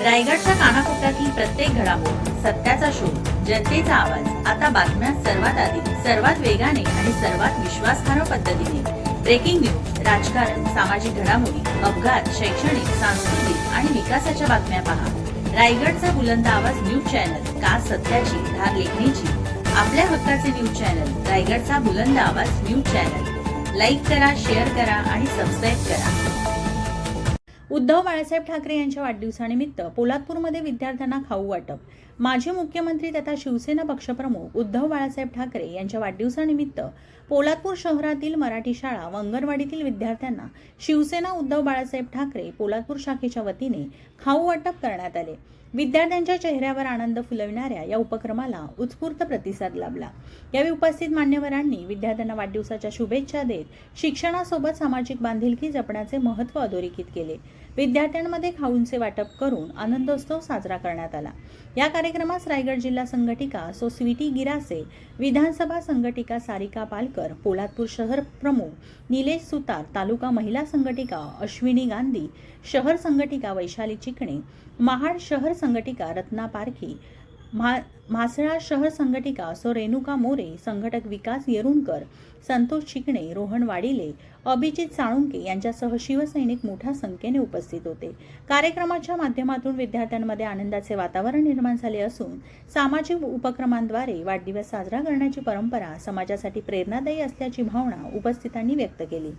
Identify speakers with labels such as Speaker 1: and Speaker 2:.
Speaker 1: रायगडच्या कानाकोपऱ्यातील प्रत्येक घडामोड, सत्याचा शोध, जनतेचा आवाज. आता बातम्या सर्वात आधी, सर्वात वेगाने आणि सर्वात विश्वासार्ह पद्धतीने. ब्रेकिंग न्यूज, राजकारण, सामाजिक घडामोडी, अपघात, शैक्षणिक, सांस्कृतिक आणि विकासाच्या बातम्या पहा. रायगडचा बुलंद आवाज न्यूज चॅनल, का सत्याची धार लेखणीची. आपल्या हक्काचे न्यूज चॅनल, रायगडचा बुलंद आवाज न्यूज चॅनल. लाईक करा, शेअर करा आणि सबस्क्राईब करा. उद्धव बाळासाहेब ठाकरे यांच्या वाढदिवसानिमित्त पोलादपूरमध्ये विद्यार्थ्यांना खाऊ वाटप. माजी मुख्यमंत्री तथा शिवसेना पक्षप्रमुख उद्धव बाळासाहेब ठाकरे यांच्या वाढदिवसानिमित्त पोलादपूर शहरातील मराठी शाळा व अंगणवाडीतील विद्यार्थ्यांना शिवसेना उद्धव बाळासाहेब ठाकरे पोलादपूर शाखेच्या वतीने खाऊ वाटप करण्यात आले. विद्यार्थ्यांच्या चेहऱ्यावर आनंद फुलविणाऱ्या या उपक्रमाला उत्स्फूर्त प्रतिसाद लाभला. यावेळी उपस्थित मान्यवरांनी विद्यार्थ्यांना वाढदिवसाच्या शुभेच्छा देत शिक्षणासोबत सामाजिक बांधिलकी जपण्याचे महत्त्व अधोरेखित केले. विद्यार्थ्यांमध्ये खाऊंचे वाटप करून आनंदोत्सव साजरा करण्यात आला. या कार्यक्रमास रायगड जिल्हा संघटिका सो स्वीटी गिरासे, विधानसभा संघटिका सारिका पालकर, पोलादपूर शहर प्रमुख निलेश सुतार, तालुका महिला संघटिका अश्विनी गांधी, शहर संघटिका वैशाली चिकणे, महाड शहर संघटिका रत्ना पारखी, म्हासळा शहर संघटिका सो रेणुका मोरे, संघटक विकास येरुणकर, संतोष चिकणे, रोहन वाडिले, अभिजित साळुंके यांच्यासह शिवसैनिक मोठ्या संख्येने उपस्थित होते. कार्यक्रमाच्या माध्यमातून विद्यार्थ्यांमध्ये आनंदाचे वातावरण निर्माण झाले असून सामाजिक उपक्रमांद्वारे वाढदिवस साजरा करण्याची परंपरा समाजासाठी प्रेरणादायी असल्याची भावना उपस्थितांनी व्यक्त केली.